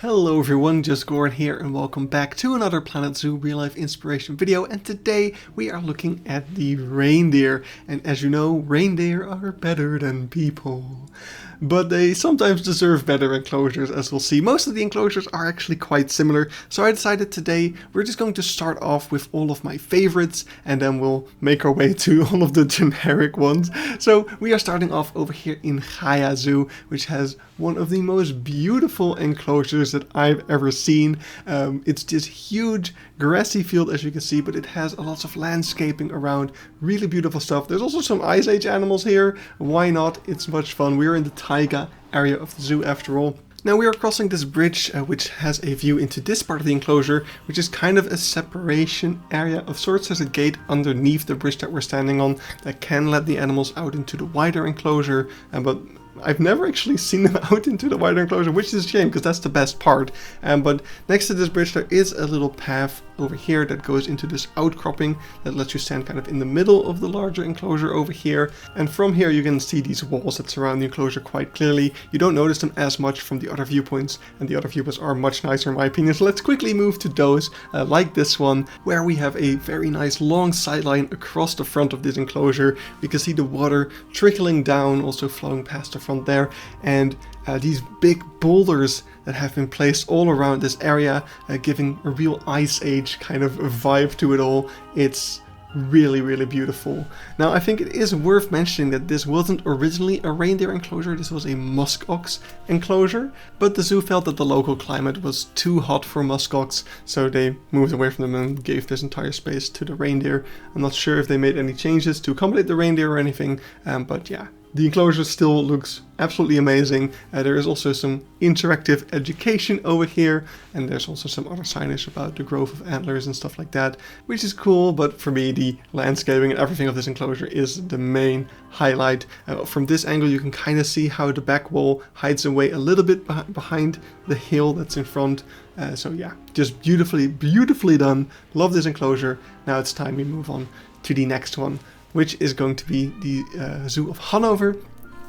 Hello everyone, just Gordon here and welcome back to another Planet Zoo real life inspiration video, and today we are looking at the reindeer. And as you know, reindeer are better than people. But they sometimes deserve better enclosures, as we'll see. Most of the enclosures are actually quite similar, so I decided today we're just going to start off with all of my favorites and then we'll make our way to all of the generic ones. So we are starting off over here in GaiaZoo, which has one of the most beautiful enclosures that I've ever seen. It's this huge grassy field, as you can see, but it has a lot of landscaping around, really beautiful stuff. There's also some Ice Age animals here. Why not? It's much fun. We're in the taiga area of the zoo after all. Now we are crossing this bridge which has a view into this part of the enclosure, which is kind of a separation area of sorts. There's a gate underneath the bridge that we're standing on that can let the animals out into the wider enclosure, but I've never actually seen them out into the wider enclosure, which is a shame because that's the best part. But next to this bridge there is a little path over here that goes into this outcropping that lets you stand kind of in the middle of the larger enclosure over here. And from here you can see these walls that surround the enclosure quite clearly. You don't notice them as much from the other viewpoints, and the other viewpoints are much nicer in my opinion. So let's quickly move to those, like this one, where we have a very nice long sideline across the front of this enclosure. We can see the water trickling down, also flowing past the front there, and these big boulders that have been placed all around this area, giving a real Ice Age kind of a vibe to it all. It's really beautiful. Now I think it is worth mentioning that this wasn't originally a reindeer enclosure, this was a muskox enclosure, but the zoo felt that the local climate was too hot for muskox, so they moved away from them and gave this entire space to the reindeer. I'm not sure if they made any changes to accommodate the reindeer or anything, but yeah. The enclosure still looks absolutely amazing. There is also some interactive education over here, and there's also some other signage about the growth of antlers and stuff like that, which is cool, but for me the landscaping and everything of this enclosure is the main highlight. From this angle you can kind of see how the back wall hides away a little bit behind the hill that's in front. So yeah, just beautifully done. Love this enclosure. Now it's time we move on to the next one, which is going to be the Zoo of Hannover,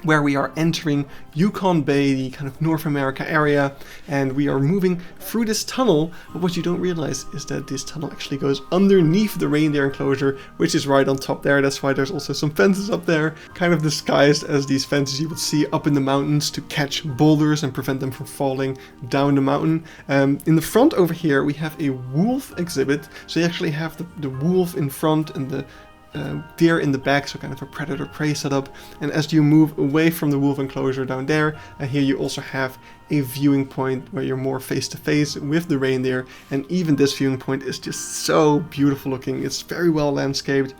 where we are entering Yukon Bay, the kind of North America area, and we are moving through this tunnel. But what you don't realize is that this tunnel actually goes underneath the reindeer enclosure, which is right on top there. That's why there's also some fences up there, kind of disguised as these fences you would see up in the mountains to catch boulders and prevent them from falling down the mountain. In the front over here we have a wolf exhibit, so you actually have the wolf in front and the deer in the back, so kind of a predator-prey setup. And as you move away from the wolf enclosure down there, here you also have a viewing point where you're more face-to-face with the reindeer, and even this viewing point is just so beautiful looking. It's very well landscaped.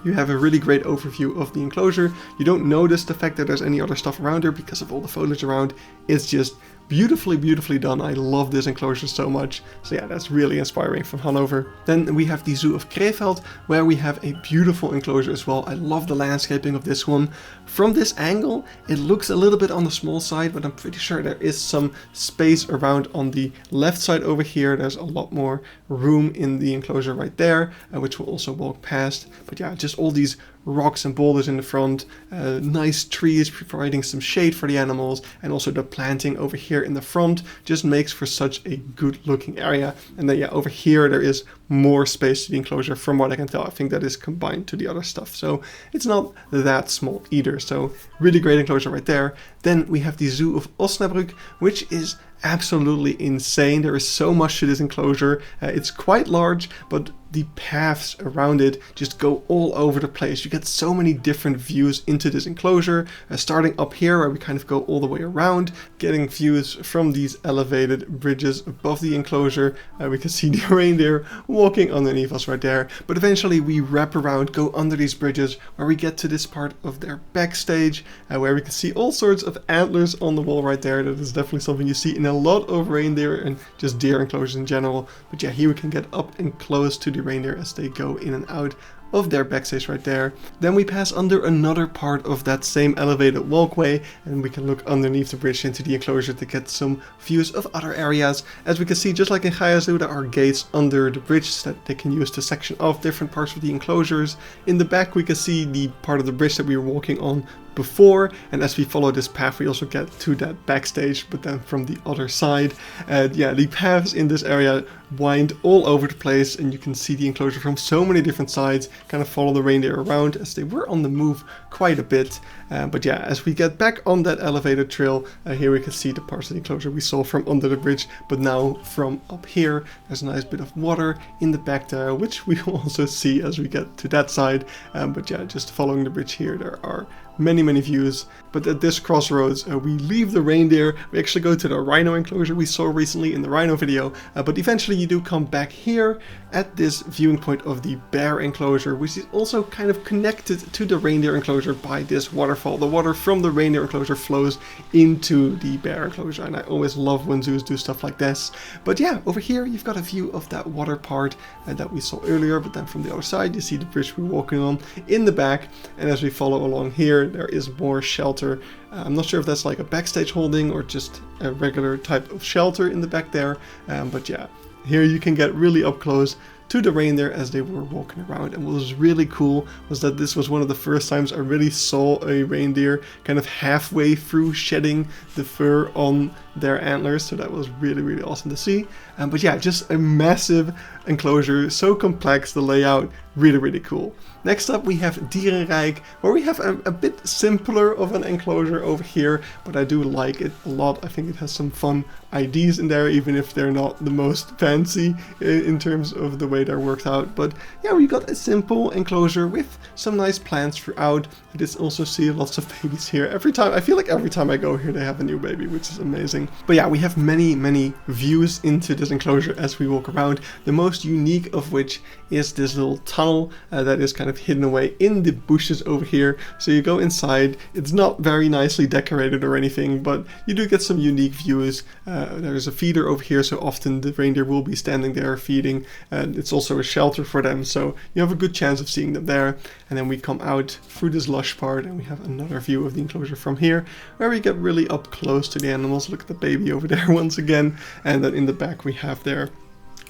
You have a really great overview of the enclosure. You don't notice the fact that there's any other stuff around there because of all the foliage around. It's just beautifully done. I love this enclosure so much. So yeah, that's really inspiring from Hannover. Then we have the Zoo of Krefeld, where we have a beautiful enclosure as well. I love the landscaping of this one. From this angle, it looks a little bit on the small side, but I'm pretty sure there is some space around on the left side over here. There's a lot more room in the enclosure right there, which we'll also walk past. But yeah, just all these rocks and boulders in the front, nice trees providing some shade for the animals, and also the planting over here in the front just makes for such a good looking area. And then yeah, over here there is more space to the enclosure from what I can tell. I think that is combined to the other stuff, so it's not that small either. So really great enclosure right there. Then we have the Zoo of Osnabrück, which is absolutely insane. There is so much to this enclosure. It's quite large, but the paths around it just go all over the place. You get so many different views into this enclosure, starting up here where we kind of go all the way around, getting views from these elevated bridges above the enclosure. We can see the reindeer walking underneath us right there, but eventually we wrap around, go under these bridges, where we get to this part of their backstage, where we can see all sorts of antlers on the wall right there. That is definitely something you see in a lot of reindeer and just deer enclosures in general. But yeah, here we can get up and close to the reindeer as they go in and out of their backstage right there. Then we pass under another part of that same elevated walkway, and we can look underneath the bridge into the enclosure to get some views of other areas. As we can see, just like in GaiaZoo, there are gates under the bridge that they can use to section off different parts of the enclosures. In the back we can see the part of the bridge that we were walking on before. And as we follow this path, we also get to that backstage, but then from the other side. And yeah, the paths in this area wind all over the place, and you can see the enclosure from so many different sides, kind of follow the reindeer around as they were on the move quite a bit. But yeah, as we get back on that elevated trail, here we can see the parts of the enclosure we saw from under the bridge, but now from up here. There's a nice bit of water in the back there, which we will also see as we get to that side. But yeah, just following the bridge here, there are many views. But at this crossroads, we leave the reindeer. We actually go to the rhino enclosure we saw recently in the rhino video, but eventually you do come back here at this viewing point of the bear enclosure, which is also kind of connected to the reindeer enclosure by this waterfall. The water from the reindeer enclosure flows into the bear enclosure, and I always love when zoos do stuff like this. But yeah, over here you've got a view of that water part that we saw earlier, but then from the other side you see the bridge we're walking on in the back, and as we follow along here, there is more shelter. I'm not sure if that's like a backstage holding or just a regular type of shelter in the back there, but yeah, here you can get really up close to the reindeer as they were walking around. And what was really cool was that this was one of the first times I really saw a reindeer kind of halfway through shedding the fur on their antlers, so that was really awesome to see. But yeah, just a massive enclosure, so complex, the layout, really cool. Next up we have Dierenrijk, where we have a bit simpler of an enclosure over here, but I do like it a lot. I think it has some fun ideas in there, even if they're not the most fancy in terms of the way they're worked out. But yeah, we got a simple enclosure with some nice plants throughout. I did also see lots of babies here. I feel like every time I go here they have a new baby, which is amazing. But yeah, we have many views into this enclosure as we walk around, the most unique of which is this little tunnel that is kind of hidden away in the bushes over here. So you go inside, it's not very nicely decorated or anything, but you do get some unique views. There's a feeder over here, so often the reindeer will be standing there feeding, and it's also a shelter for them, so you have a good chance of seeing them there. And then we come out through this lush part and we have another view of the enclosure from here, where we get really up close to the animals. Look at the baby over there once again, and then in the back we have their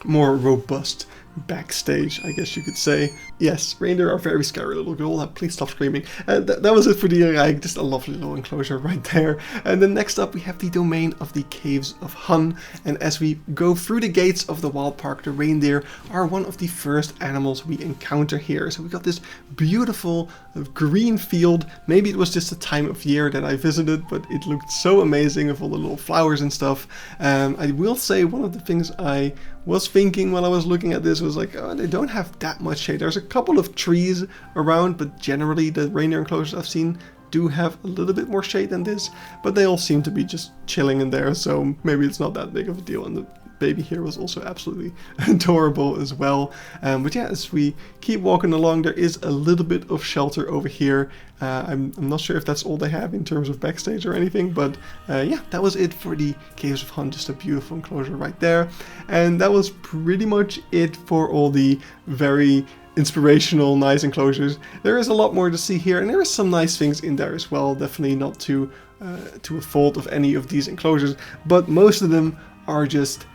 more robust backstage, I guess you could say. Yes, reindeer are very scary, little girl. Please stop screaming. That was it for the Dierenrijk. Just a lovely little enclosure right there. And then next up we have the domain of the Caves of Hun. And as we go through the gates of the Wildpakr, the reindeer are one of the first animals we encounter here. So we got this beautiful green field. Maybe it was just the time of year that I visited, but it looked so amazing with all the little flowers and stuff. I will say one of the things I was thinking when I was looking at this was like, oh, they don't have that much shade. There's a couple of trees around, but generally the reindeer enclosures I've seen do have a little bit more shade than this, but they all seem to be just chilling in there, so maybe it's not that big of a deal. And the baby here was also absolutely adorable as well. But yeah, as we keep walking along, there is a little bit of shelter over here. I'm not sure if that's all they have in terms of backstage or anything, but yeah, that was it for the Caves of Hun. Just a beautiful enclosure right there. And that was pretty much it for all the very inspirational, nice enclosures. There is a lot more to see here, and there are some nice things in there as well. Definitely not to a fault of any of these enclosures, but most of them are just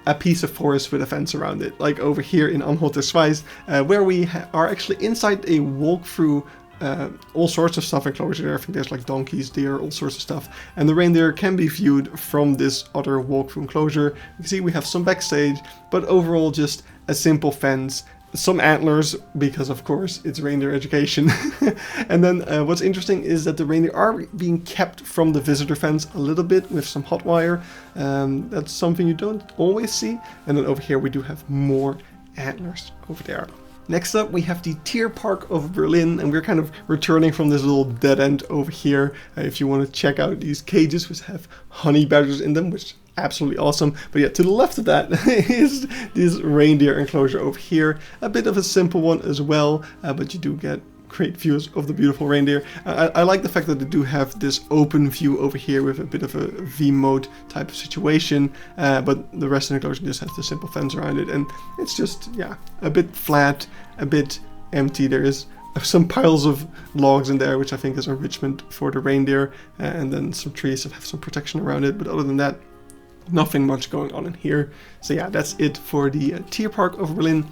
a piece of forest with a fence around it, like over here in Anholter, Schweiz, where we are actually inside a walkthrough all sorts of stuff enclosure. I think there's like donkeys, deer, all sorts of stuff, and the reindeer can be viewed from this other walkthrough enclosure. You can see we have some backstage, but overall just a simple fence, some antlers, because of course it's reindeer education. And then what's interesting is that the reindeer are being kept from the visitor fence a little bit with some hot wire. That's something you don't always see. And then over here we do have more antlers over there. Next up we have the Tierpark of Berlin, and we're kind of returning from this little dead end over here. If you want to check out these cages which have honey badgers in them, which absolutely awesome. But yeah, to the left of that is this reindeer enclosure over here. A bit of a simple one as well, but you do get great views of the beautiful reindeer. I like the fact that they do have this open view over here with a bit of a V-mode type of situation, but the rest of the enclosure just has the simple fence around it, and it's just, yeah, a bit flat, a bit empty. There is some piles of logs in there, which I think is enrichment for the reindeer, and then some trees that have some protection around it, but other than that, nothing much going on in here. So yeah, that's it for the Tierpark of Berlin.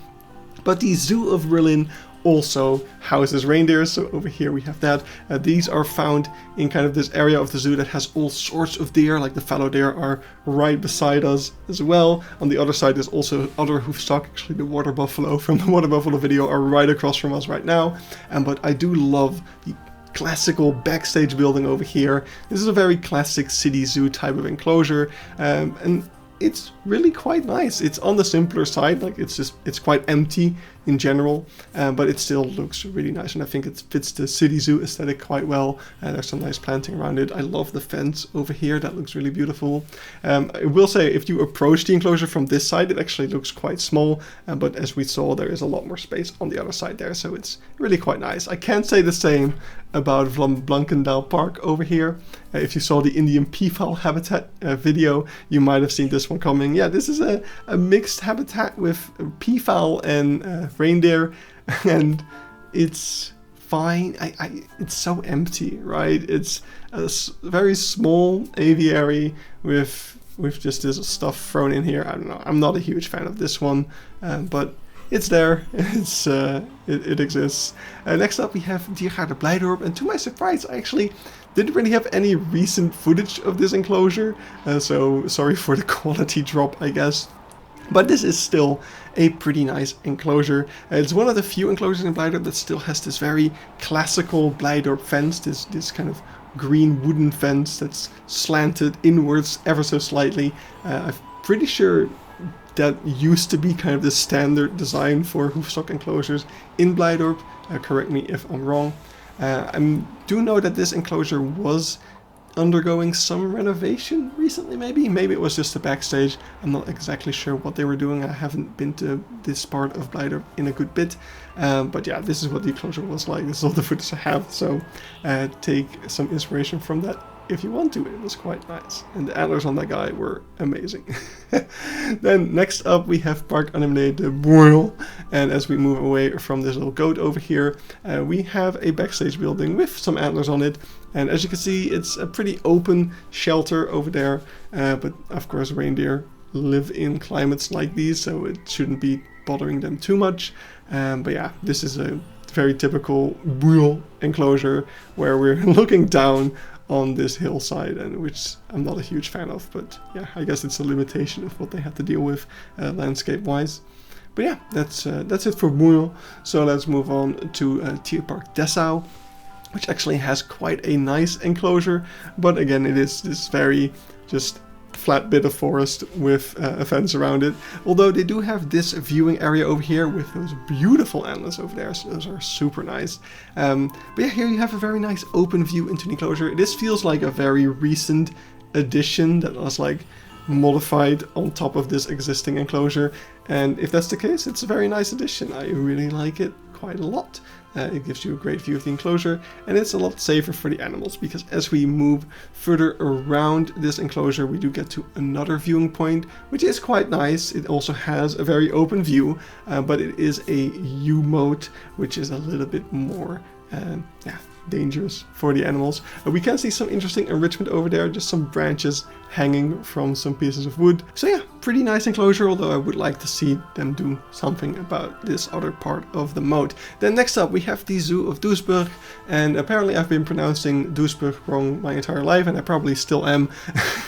But the Zoo of Berlin also houses reindeers. So over here we have that. These are found in kind of this area of the zoo that has all sorts of deer, like the fallow deer are right beside us as well. On the other side there's also other hoofstock, actually the water buffalo from the water buffalo video are right across from us right now. But I do love the classical backstage building over here. This is a very classic city zoo type of enclosure, and it's really quite nice. It's on the simpler side, like it's quite empty in general, but it still looks really nice, and I think it fits the city zoo aesthetic quite well. There's some nice planting around it. I love the fence over here, that looks really beautiful. I will say, if you approach the enclosure from this side, it actually looks quite small, but as we saw, there is a lot more space on the other side there, so it's really quite nice. I can't say the same about Blanckendaell Park over here. If you saw the Indian peafowl habitat video, you might have seen this one coming. Yeah, this is a mixed habitat with peafowl and reindeer, and it's fine. It's so empty, right? It's a very small aviary with just this stuff thrown in here. I don't know. I'm not a huge fan of this one, but it's there. It exists. Next up, we have Diergaarde Blijdorp, and to my surprise, I actually didn't really have any recent footage of this enclosure, so sorry for the quality drop, I guess. But this is still a pretty nice enclosure. It's one of the few enclosures in Blijdorp that still has this very classical Blijdorp fence, this kind of green wooden fence that's slanted inwards ever so slightly. I'm pretty sure that used to be kind of the standard design for hoofstock enclosures in Blijdorp. Correct me if I'm wrong. I do know that this enclosure was undergoing some renovation recently, maybe it was just a backstage. I'm not exactly sure what they were doing. I haven't been to this part of Blijdorp in a good bit, but yeah, this is what the enclosure was like. This is all the footage I have, so take some inspiration from that if you want to. It was quite nice, and the antlers on that guy were amazing. Then next up we have Parc animalier de Bouillon, and as we move away from this little goat over here, we have a backstage building with some antlers on it, and as you can see, it's a pretty open shelter over there, but of course reindeer live in climates like these, so it shouldn't be bothering them too much. But yeah, this is a very typical Bouillon enclosure where we're looking down on this hillside, and which I'm not a huge fan of, but yeah, I guess it's a limitation of what they have to deal with landscape wise. But yeah, that's it for Bouillon. So let's move on to Tierpark Dessau, which actually has quite a nice enclosure, but again, it is this very just flat bit of forest with a fence around it. Although they do have this viewing area over here with those beautiful antlers over there, so those are super nice. But yeah, here you have a very nice open view into the enclosure. This feels like a very recent addition that was like modified on top of this existing enclosure, and if that's the case, it's a very nice addition. I really like it quite a lot. It gives you a great view of the enclosure, and it's a lot safer for the animals, because as we move further around this enclosure, we do get to another viewing point, which is quite nice. It also has a very open view, but it is a U-mode, which is a little bit more dangerous for the animals. We can see some interesting enrichment over there, just some branches hanging from some pieces of wood. So yeah, pretty nice enclosure, although I would like to see them do something about this other part of the moat. Then next up we have the Zoo of Duisburg, and apparently I've been pronouncing Duisburg wrong my entire life, and I probably still am,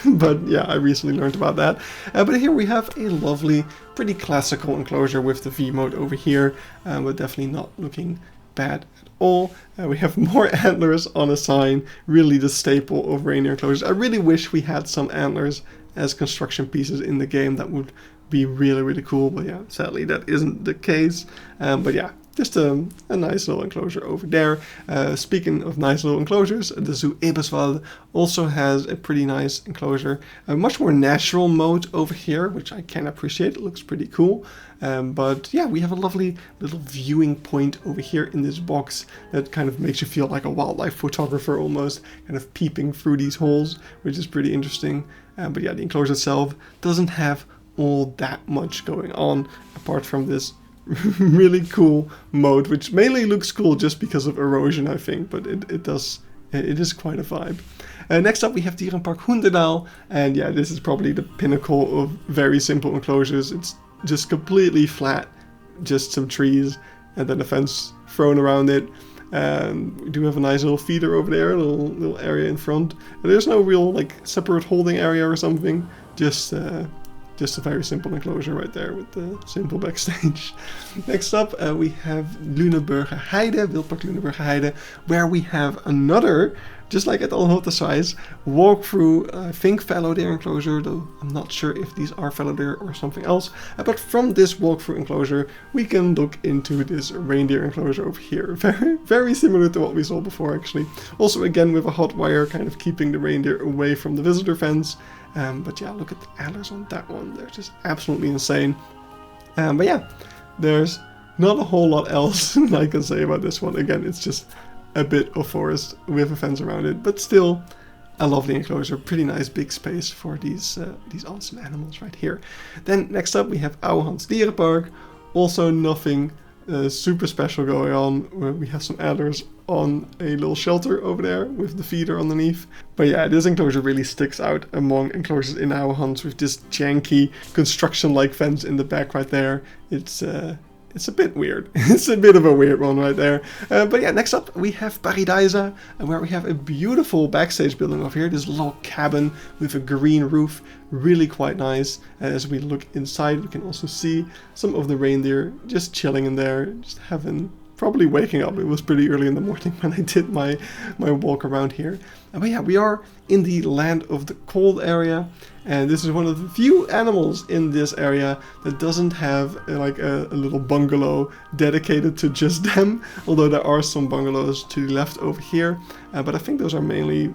but yeah, I recently learned about that. But here we have a lovely, pretty classical enclosure with the V mode over here, but definitely not looking bad at all. We have more antlers on a sign, really the staple of reindeer enclosures. I really wish we had some antlers as construction pieces in the game. That would be really, really cool, but yeah, sadly that isn't the case. But yeah, just a nice little enclosure over there. Speaking of nice little enclosures, the Zoo Eberswalde also has a pretty nice enclosure. A much more natural mode over here, which I can appreciate. It looks pretty cool. But yeah, we have a lovely little viewing point over here in this box that kind of makes you feel like a wildlife photographer almost, kind of peeping through these holes, which is pretty interesting. But yeah, the enclosure itself doesn't have all that much going on apart from this really cool mode, which mainly looks cool just because of erosion, I think, but it is quite a vibe. Next up we have Dierenpark Hoenderdaell, and yeah, this is probably the pinnacle of very simple enclosures. It's just completely flat, just some trees and then a fence thrown around it. We do have a nice little feeder over there, a little area in front. And there's no real like separate holding area or something. Just a very simple enclosure right there with the simple backstage. Next up, we have Lüneburger Heide, Wildpakr Lüneburger Heide, where we have another, just like at Anholter size, walkthrough, I think fallow deer enclosure, though I'm not sure if these are fallow deer or something else. But from this walkthrough enclosure, we can look into this reindeer enclosure over here. Very, very similar to what we saw before, actually. Also, again, with a hot wire, kind of keeping the reindeer away from the visitor fence. But yeah, look at the antlers on that one. They're just absolutely insane. But yeah, there's not a whole lot else I can say about this one. Again, it's just a bit of forest with a fence around it, but still a lovely enclosure. Pretty nice big space for these awesome animals right here. Then next up we have Ouwehands Dierenpark. Also nothing super special going on. We have some antlers on a little shelter over there with the feeder underneath. But yeah, this enclosure really sticks out among enclosures in Ouwehands with this janky construction-like fence in the back right there. It's a bit weird. It's a bit of a weird one right there. But yeah, next up we have Pairi Daiza, where we have a beautiful backstage building over here. This little cabin with a green roof, really quite nice. As we look inside, we can also see some of the reindeer just chilling in there, just probably waking up. It was pretty early in the morning when I did my walk around here. But yeah, we are in the land of the cold area, and this is one of the few animals in this area that doesn't have like a little bungalow dedicated to just them, although there are some bungalows to the left over here, but I think those are mainly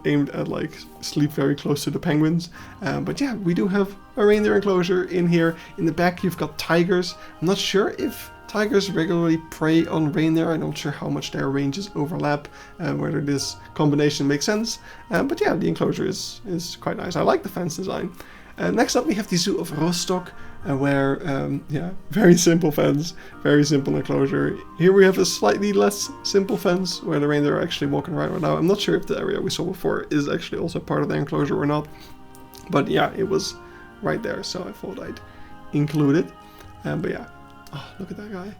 aimed at like sleep very close to the penguins. But yeah, we do have a reindeer enclosure in here. In the back you've got tigers. I'm not sure if tigers regularly prey on reindeer. I'm not sure how much their ranges overlap, whether this combination makes sense. But yeah, the enclosure is quite nice. I like the fence design. Next up we have the Zoo of Rostock, where, yeah, very simple fence, very simple enclosure. Here we have a slightly less simple fence where the reindeer are actually walking around right now. I'm not sure if the area we saw before is actually also part of the enclosure or not. But yeah, it was right there, so I thought I'd include it. But yeah. Oh, look at that guy.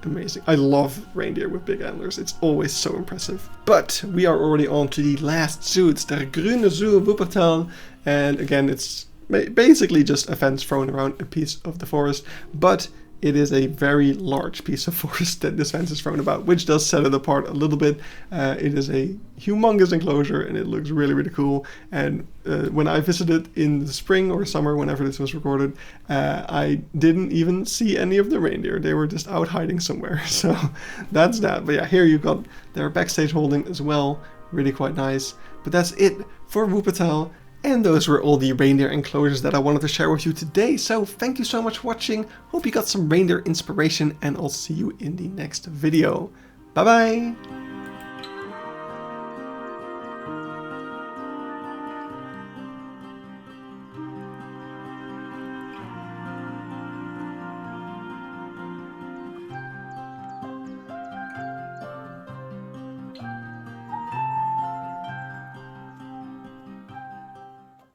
Amazing. I love reindeer with big antlers. It's always so impressive. But we are already on to the last zoo. It's the Grüne Zoo Wuppertal. And again, it's basically just a fence thrown around a piece of the forest. But it is a very large piece of forest that this fence is thrown about, which does set it apart a little bit. It is a humongous enclosure and it looks really, really cool. And when I visited in the spring or summer, whenever this was recorded, I didn't even see any of the reindeer. They were just out hiding somewhere. So that's that. But yeah, here you've got their backstage holding as well. Really quite nice. But that's it for Wuppertal. And those were all the reindeer enclosures that I wanted to share with you today. So thank you so much for watching. Hope you got some reindeer inspiration, and I'll see you in the next video. Bye bye!